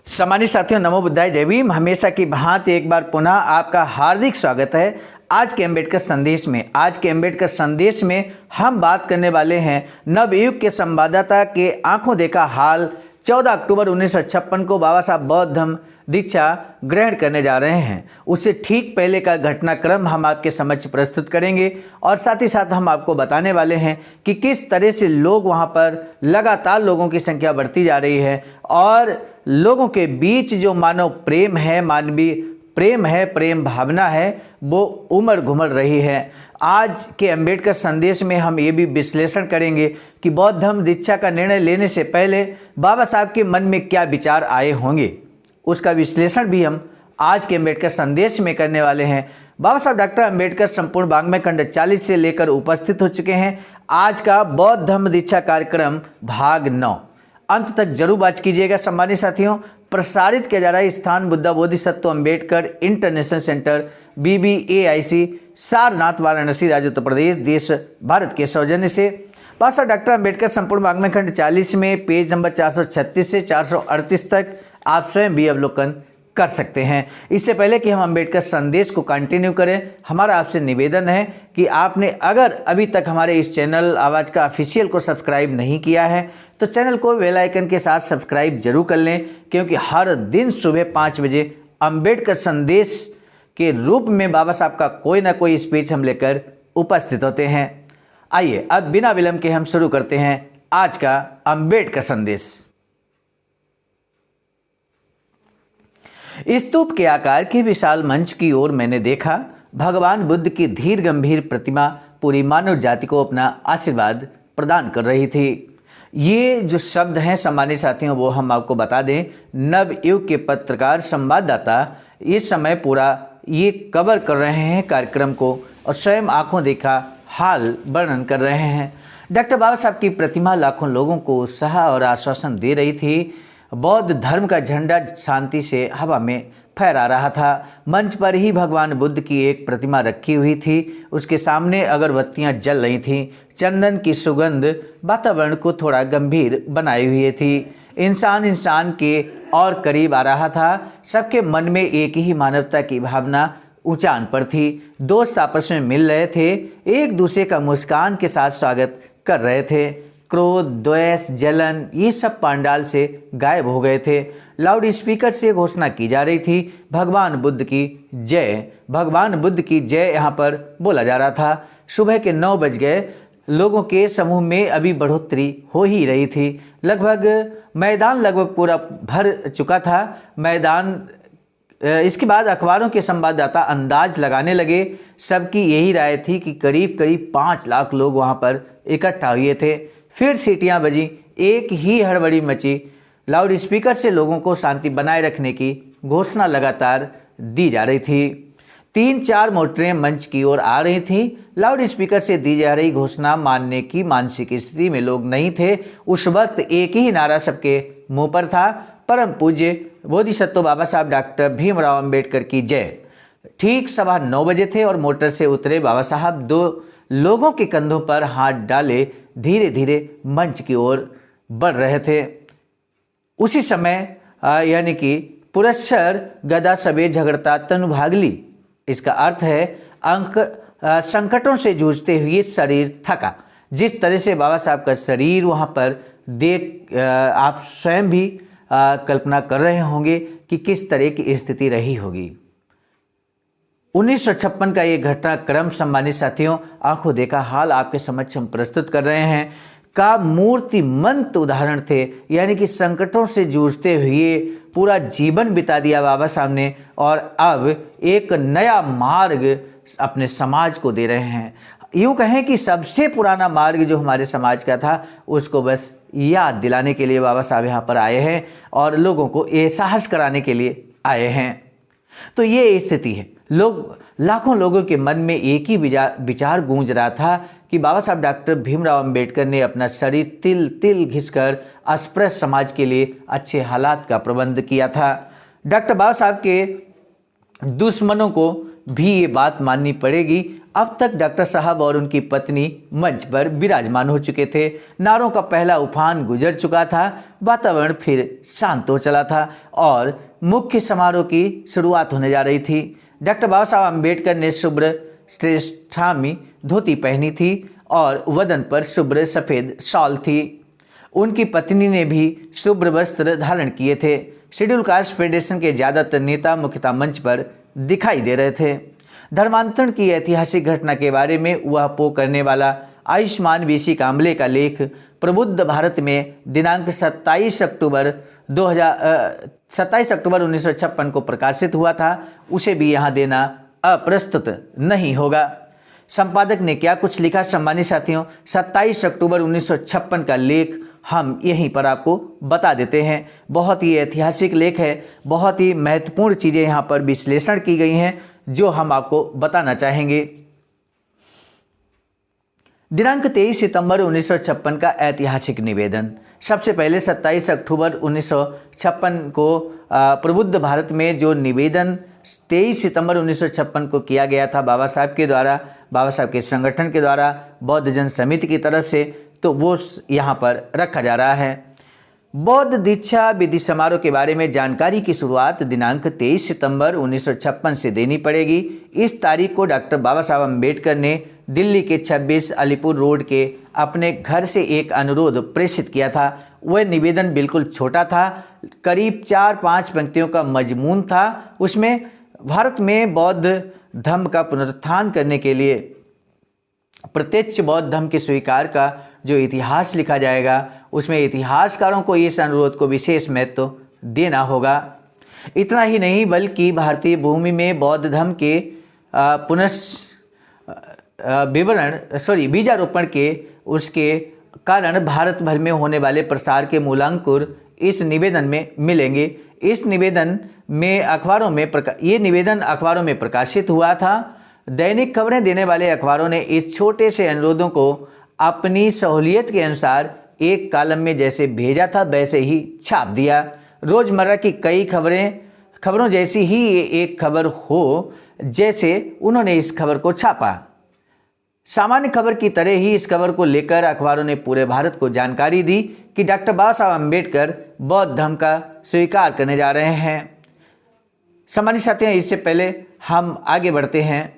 सम्मानित साथियों, नमो बुद्धाय, जय भीम। हमेशा की भांति एक बार पुनः आपका हार्दिक स्वागत है आज के अम्बेडकर संदेश में। आज के अम्बेडकर संदेश में हम बात करने वाले हैं नवयुग के संवाददाता के आंखों देखा हाल। 14 अक्टूबर 1956 को बाबा साहब बौद्ध धम्म दीक्षा ग्रहण करने जा रहे हैं। उससे ठीक पहले का घटनाक्रम हम आपके समक्ष प्रस्तुत करेंगे और साथ ही साथ हम आपको बताने वाले हैं कि किस तरह से लोग वहां पर लगातार लोगों की संख्या बढ़ती जा रही है और लोगों के बीच जो मानव प्रेम है, मानवीय प्रेम है, प्रेम भावना है, वो उमड़ घुमड़ रही है। आज के अम्बेडकर संदेश में हम ये भी विश्लेषण करेंगे कि बौद्ध धम्म दीक्षा का निर्णय लेने से पहले बाबा साहब के मन में क्या विचार आए होंगे, उसका विश्लेषण भी हम आज के अम्बेडकर संदेश में करने वाले हैं। बाबा साहब डॉक्टर अम्बेडकर संपूर्ण वाङ्मय खंड 40 से लेकर उपस्थित हो चुके हैं। आज का बौद्ध धम्म दीक्षा कार्यक्रम भाग 9 अंत तक जरूर बात कीजिएगा। सम्मानित साथियों, प्रसारित किया जा रहा है स्थान Buddha Bodhisattva Ambedkar international centre BBAIC Sarnath, Varanasi, राज्य उत्तर प्रदेश, देश भारत के सौजन्य से। बाबा साहब डॉक्टर अम्बेडकर संपूर्ण वाङ्मय खंड 40 में पेज नंबर 436 से 438 तक आप स्वयं भी अवलोकन कर सकते हैं। इससे पहले कि हम अम्बेडकर संदेश को कंटिन्यू करें, हमारा आपसे निवेदन है कि आपने अगर अभी तक हमारे इस चैनल आवाज़ का ऑफिशियल को सब्सक्राइब नहीं किया है तो चैनल को बेल आइकन के साथ सब्सक्राइब जरूर कर लें, क्योंकि हर दिन सुबह 5 बजे अम्बेडकर संदेश के रूप में बाबा साहब का कोई ना कोई स्पीच हम लेकर उपस्थित होते हैं। आइए अब बिना विलंब के हम शुरू करते हैं आज का अम्बेडकर संदेश। स्तूप के आकार के विशाल मंच की ओर मैंने देखा। भगवान बुद्ध की धीर गंभीर प्रतिमा पूरी मानव जाति को अपना आशीर्वाद प्रदान कर रही थी। ये जो शब्द हैं सम्मानित साथियों, वो हम आपको बता दें, नवयुग के पत्रकार संवाददाता इस समय पूरा ये कवर कर रहे हैं कार्यक्रम को और स्वयं आंखों देखा हाल वर्णन कर रहे हैं। डॉक्टर बाबा साहब की प्रतिमा लाखों लोगों को उत्साह और आश्वासन दे रही थी। बौद्ध धर्म का झंडा शांति से हवा में फहरा रहा था। मंच पर ही भगवान बुद्ध की एक प्रतिमा रखी हुई थी। उसके सामने अगरबत्तियां जल रही थीं। चंदन की सुगंध वातावरण को थोड़ा गंभीर बनाए हुए थी। इंसान के और करीब आ रहा था। सबके मन में एक ही मानवता की भावना ऊंचान पर थी। दोस्त आपस में मिल रहे थे, एक दूसरे का मुस्कान के साथ स्वागत कर रहे थे। क्रोध, द्वेष, जलन ये सब पांडाल से गायब हो गए थे। लाउड स्पीकर से घोषणा की जा रही थी, भगवान बुद्ध की जय, भगवान बुद्ध की जय यहाँ पर बोला जा रहा था। सुबह के 9 बज गए। लोगों के समूह में अभी बढ़ोतरी हो ही रही थी। मैदान लगभग पूरा भर चुका था। इसके बाद अखबारों के संवाददाता अंदाज लगाने लगे। सबकी यही राय थी कि करीब 5 लाख लोग वहाँ पर इकट्ठा हुए थे। फिर सीटियां बजी, एक ही हड़बड़ी मची। लाउड स्पीकर से लोगों को शांति बनाए रखने की घोषणा लगातार दी जा रही थी। 3-4 मोटरें मंच की ओर आ रही थीं। लाउड स्पीकर से दी जा रही घोषणा मानने की मानसिक स्थिति में लोग नहीं थे। उस वक्त एक ही नारा सबके मुंह पर था, परम पूज्य बोधिसत्व बाबा साहब डॉक्टर भीमराव अंबेडकर की जय। ठीक 9:15 बजे थे और मोटर से उतरे बाबा साहब 2 लोगों के कंधों पर हाथ डाले धीरे धीरे मंच की ओर बढ़ रहे थे। उसी समय यानी कि पुरस्सर गदा सबे झगड़ता तनु भागली, इसका अर्थ है संकटों से जूझते हुए शरीर थका। जिस तरह से बाबा साहब का शरीर वहाँ पर देख आप स्वयं भी कल्पना कर रहे होंगे कि किस तरह की स्थिति रही होगी। 1956 का ये घटनाक्रम सम्मानित साथियों, आंखों देखा हाल आपके समक्ष हम प्रस्तुत कर रहे हैं, का मूर्तिमंत उदाहरण थे। यानी कि संकटों से जूझते हुए पूरा जीवन बिता दिया बाबा साहब ने और अब एक नया मार्ग अपने समाज को दे रहे हैं। यूँ कहें कि सबसे पुराना मार्ग जो हमारे समाज का था उसको बस याद दिलाने के लिए बाबा साहब यहाँ पर आए हैं और लोगों को एहसास कराने के लिए आए हैं। तो ये स्थिति है। लाखों लोगों के मन में एक ही विचार गूंज रहा था कि बाबा साहब डॉक्टर भीमराव अंबेडकर ने अपना शरीर तिल तिल घिसकर अस्पृश्य समाज के लिए अच्छे हालात का प्रबंध किया था। डॉक्टर बाबा साहब के दुश्मनों को भी ये बात माननी पड़ेगी अब तक डॉक्टर साहब और उनकी पत्नी मंच पर विराजमान हो चुके थे। नारों का पहला उफान गुजर चुका था, वातावरण फिर शांत हो चला था और मुख्य समारोह की शुरुआत होने जा रही थी। डॉक्टर बाबा साहब अम्बेडकर ने शुभ्र श्रेष्ठामी धोती पहनी थी और वदन पर शुभ्र सफ़ेद शॉल थी। उनकी पत्नी ने भी शुभ्र वस्त्र धारण किए थे। शेड्यूल कास्ट फेडरेशन के ज़्यादातर नेता मुख्यतः मंच पर दिखाई दे रहे थे। धर्मांतरण की ऐतिहासिक घटना के बारे में ऊहापोह करने वाला आयुष्मान वीसी कांबले का लेख प्रबुद्ध भारत में दिनांक 27 अक्टूबर 1956 को प्रकाशित हुआ था, उसे भी यहाँ देना अप्रस्तुत नहीं होगा। संपादक ने क्या कुछ लिखा सम्मानित साथियों, 27 अक्टूबर 1956 का लेख हम यहीं पर आपको बता देते हैं। बहुत ही ऐतिहासिक लेख है, बहुत ही महत्वपूर्ण चीज़ें यहाँ पर विश्लेषण की गई हैं जो हम आपको बताना चाहेंगे। दिनांक 23 सितंबर 1956 का ऐतिहासिक निवेदन। सबसे पहले 27 अक्टूबर 1956 को प्रबुद्ध भारत में जो निवेदन 23 सितंबर 1956 को किया गया था बाबा साहब के द्वारा, बाबा साहब के संगठन के द्वारा, बौद्ध जन समिति की तरफ से, तो वो यहाँ पर रखा जा रहा है। बौद्ध दीक्षा विधि समारोह के बारे में जानकारी की शुरुआत दिनांक 23 सितंबर 1956 से देनी पड़ेगी। इस तारीख को डॉक्टर बाबा साहब अम्बेडकर ने दिल्ली के 26 अलीपुर रोड के अपने घर से एक अनुरोध प्रेषित किया था। वह निवेदन बिल्कुल छोटा था, करीब 4-5 पंक्तियों का मजमून था। उसमें भारत में बौद्ध धर्म का पुनरुत्थान करने के लिए प्रत्यक्ष बौद्ध धर्म के स्वीकार का जो इतिहास लिखा जाएगा, उसमें इतिहासकारों को इस अनुरोध को विशेष महत्व देना होगा। इतना ही नहीं बल्कि भारतीय भूमि में बौद्ध धर्म के बीजारोपण के उसके कारण भारत भर में होने वाले प्रसार के मूलांकुर इस निवेदन में मिलेंगे। इस निवेदन में ये निवेदन अखबारों में प्रकाशित हुआ था। दैनिक खबरें देने वाले अखबारों ने इस छोटे से अनुरोधों को अपनी सहूलियत के अनुसार एक कॉलम में जैसे भेजा था वैसे ही छाप दिया। रोज़मर्रा की कई खबरों जैसी ही ये एक खबर हो जैसे उन्होंने इस खबर को छापा। सामान्य खबर की तरह ही इस खबर को लेकर अखबारों ने पूरे भारत को जानकारी दी कि डॉक्टर बाबा साहब अम्बेडकर बौद्ध धर्म का स्वीकार करने जा रहे हैं। सम्मानित साथियों, इससे पहले हम आगे बढ़ते हैं।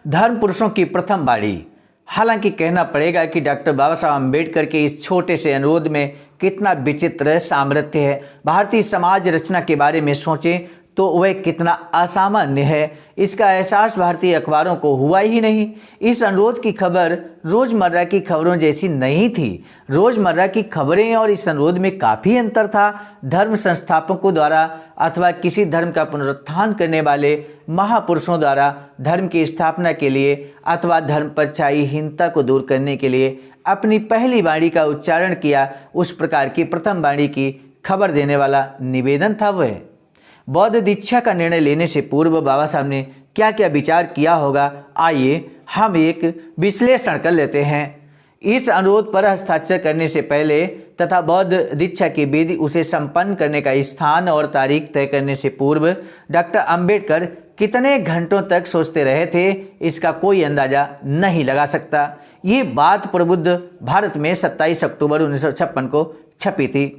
धर्म पुरुषों की प्रथम बाड़ी। हालांकि कहना पड़ेगा कि डॉक्टर बाबा साहब अम्बेडकर के इस छोटे से अनुरोध में कितना विचित्र सामर्थ्य है। भारतीय समाज रचना के बारे में सोचें तो वह कितना असामान्य है, इसका एहसास भारतीय अखबारों को हुआ ही नहीं। इस अनुरोध की खबर रोज़मर्रा की खबरों जैसी नहीं थी। रोज़मर्रा की खबरें और इस अनुरोध में काफ़ी अंतर था। धर्म संस्थापकों द्वारा अथवा किसी धर्म का पुनरुत्थान करने वाले महापुरुषों द्वारा धर्म की स्थापना के लिए अथवा धर्म पर छाई हीनता को दूर करने के लिए अपनी पहली वाणी का उच्चारण किया, उस प्रकार की प्रथम वाणी की खबर देने वाला निवेदन था वह। बौद्ध दीक्षा का निर्णय लेने से पूर्व बाबा साहब ने क्या क्या विचार किया होगा, आइए हम एक विश्लेषण कर लेते हैं। इस अनुरोध पर हस्ताक्षर करने से पहले तथा बौद्ध दीक्षा की विधि उसे संपन्न करने का स्थान और तारीख तय करने से पूर्व डॉक्टर अम्बेडकर कितने घंटों तक सोचते रहे थे, इसका कोई अंदाजा नहीं लगा सकता। ये बात प्रबुद्ध भारत में 27 अक्टूबर 1956 को छपी थी।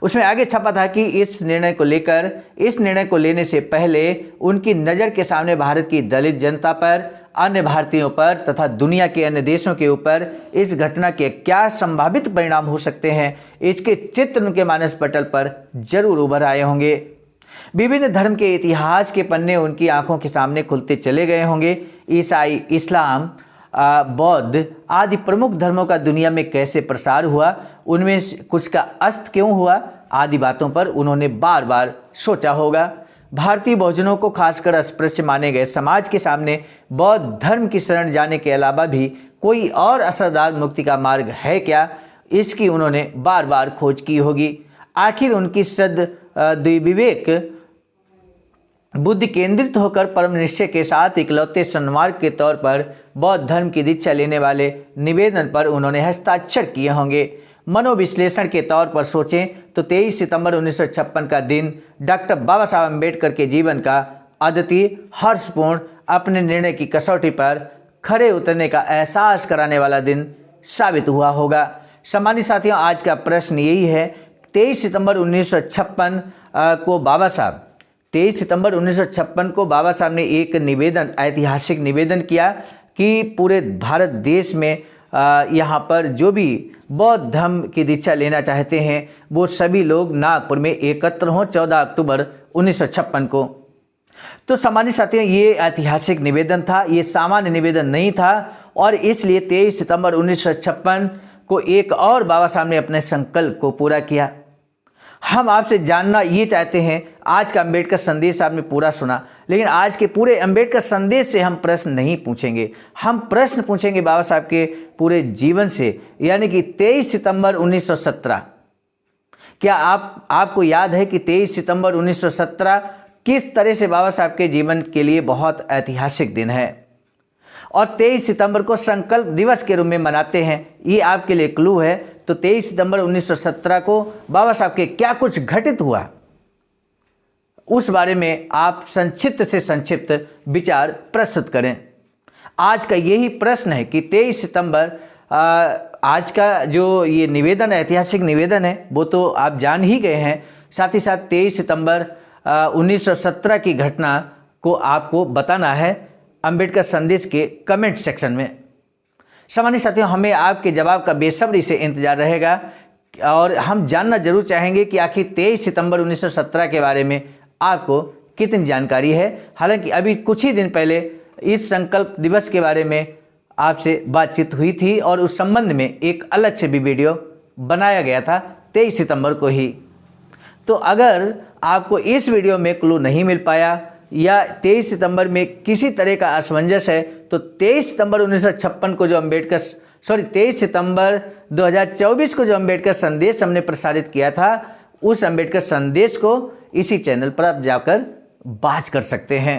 उसमें आगे छपा था कि इस निर्णय को लेने से पहले उनकी नज़र के सामने भारत की दलित जनता पर, अन्य भारतीयों पर तथा दुनिया के अन्य देशों के ऊपर इस घटना के क्या संभावित परिणाम हो सकते हैं, इसके चित्र उनके मानस पटल पर जरूर उभर आए होंगे। विभिन्न धर्म के इतिहास के पन्ने उनकी आंखों के सामने खुलते चले गए होंगे। ईसाई, इस्लाम, बौद्ध आदि प्रमुख धर्मों का दुनिया में कैसे प्रसार हुआ, उनमें कुछ का अस्त क्यों हुआ, आदि बातों पर उन्होंने बार बार सोचा होगा। भारतीय बहुजनों को खासकर अस्पृश्य माने गए समाज के सामने बौद्ध धर्म की शरण जाने के अलावा भी कोई और असरदार मुक्ति का मार्ग है क्या, इसकी उन्होंने बार बार खोज की होगी। आखिर उनकी विवेक बुद्धि केंद्रित होकर परम निश्चय के साथ इकलौते सन्मार्ग के तौर पर बौद्ध धर्म की दीक्षा लेने वाले निवेदन पर उन्होंने हस्ताक्षर किए होंगे। मनोविश्लेषण के तौर पर सोचें तो 23 सितंबर 1956 का दिन डॉक्टर बाबा साहब अम्बेडकर के जीवन का अद्वितीय, हर्षपूर्ण, अपने निर्णय की कसौटी पर खरे उतरने का एहसास कराने वाला दिन साबित हुआ होगा। सम्मानित साथियों, आज का प्रश्न यही है, 23 सितंबर 1956 को बाबा साहब 23 सितंबर 1956 को बाबा साहब ने एक निवेदन, ऐतिहासिक निवेदन किया कि पूरे भारत देश में यहाँ पर जो भी बौद्ध धर्म की दीक्षा लेना चाहते हैं वो सभी लोग नागपुर में एकत्र हों 14 अक्टूबर 1956 को। तो सम्मानित साथियों, ये ऐतिहासिक निवेदन था, ये सामान्य निवेदन नहीं था और इसलिए 23 सितंबर 1956 को एक और बाबा साहब ने अपने संकल्प को पूरा किया। हम आपसे जानना ये चाहते हैं, आज का अंबेडकर संदेश आपने पूरा सुना, लेकिन आज के पूरे अंबेडकर संदेश से हम प्रश्न नहीं पूछेंगे, हम प्रश्न पूछेंगे बाबा साहब के पूरे जीवन से, यानी कि 23 सितंबर 1917। क्या आपको याद है कि 23 सितंबर 1917 किस तरह से बाबा साहब के जीवन के लिए बहुत ऐतिहासिक दिन है और 23 सितंबर को संकल्प दिवस के रूप में मनाते हैं, ये आपके लिए क्लू है। तो 23 सितंबर 1917 को बाबा साहब के क्या कुछ घटित हुआ, उस बारे में आप संक्षिप्त से संक्षिप्त विचार प्रस्तुत करें। आज का यही प्रश्न है कि 23 सितंबर, आज का जो ये निवेदन, ऐतिहासिक निवेदन है, वो तो आप जान ही गए हैं। साथ ही साथ 23 सितंबर 1917 की घटना को आपको बताना है अंबेडकर संदेश के कमेंट सेक्शन में। सम्मानित साथियों, हमें आपके जवाब का बेसब्री से इंतजार रहेगा और हम जानना जरूर चाहेंगे कि आखिर 23 सितंबर 1917 के बारे में आपको कितनी जानकारी है। हालांकि अभी कुछ ही दिन पहले इस संकल्प दिवस के बारे में आपसे बातचीत हुई थी और उस संबंध में एक अलग से भी वीडियो बनाया गया था 23 सितंबर को ही। तो अगर आपको इस वीडियो में क्लू नहीं मिल पाया या 23 सितंबर में किसी तरह का असमंजस है, तो 23 सितंबर 1956 को जो 23 सितंबर 2024 को जो अंबेडकर संदेश हमने प्रसारित किया था, उस अंबेडकर संदेश को इसी चैनल पर आप जाकर बात कर सकते हैं।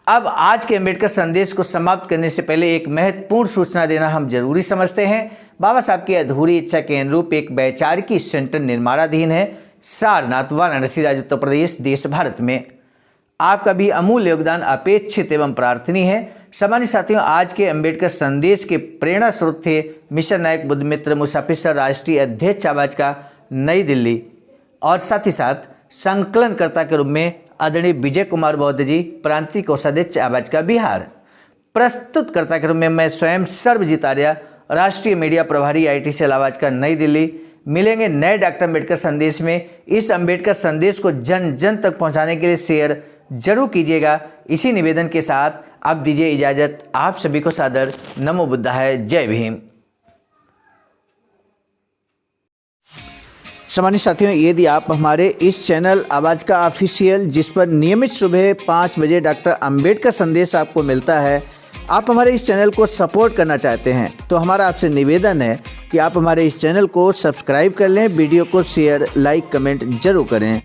अब आज के अंबेडकर संदेश को समाप्त करने से पहले एक महत्वपूर्ण सूचना देना हम जरूरी समझते हैं। बाबा साहब की अधूरी इच्छा के अनुरूप एक वैचारिकी सेंटर निर्माणाधीन है सारनाथ, वाराणसी, राज्य उत्तर प्रदेश, देश भारत में। आपका भी अमूल्य योगदान अपेक्षित एवं प्रार्थनीय है। सम्मानित साथियों, आज के अंबेडकर संदेश के प्रेरणा स्रोत थे मिशन नायक बुद्ध मित्र मुसाफिर सर, राष्ट्रीय अध्यक्ष आवाज का नई दिल्ली, और साथ ही साथ संकलनकर्ता के रूप में आदरणीय विजय कुमार बौद्ध जी, प्रांतीय कोषाध्यक्ष आवाज का बिहार। प्रस्तुतकर्ता के रूप में मैं स्वयं सर्वजीत आर्या, राष्ट्रीय मीडिया प्रभारी IIT सेल आवाज का नई दिल्ली। मिलेंगे नए डॉक्टर अंबेडकर संदेश में। इस अंबेडकर संदेश को जन जन तक पहुंचाने के लिए शेयर जरूर कीजिएगा। इसी निवेदन के साथ आप दीजिए इजाजत। आप सभी को सादर नमो बुद्धाय, जय भीम। सम्मानित साथियों, यदि आप हमारे इस चैनल आवाज़ का ऑफिशियल, जिस पर नियमित सुबह 5 बजे डॉक्टर अंबेडकर संदेश आपको मिलता है, आप हमारे इस चैनल को सपोर्ट करना चाहते हैं, तो हमारा आपसे निवेदन है कि आप हमारे इस चैनल को सब्सक्राइब कर लें, वीडियो को शेयर, लाइक, कमेंट जरूर करें।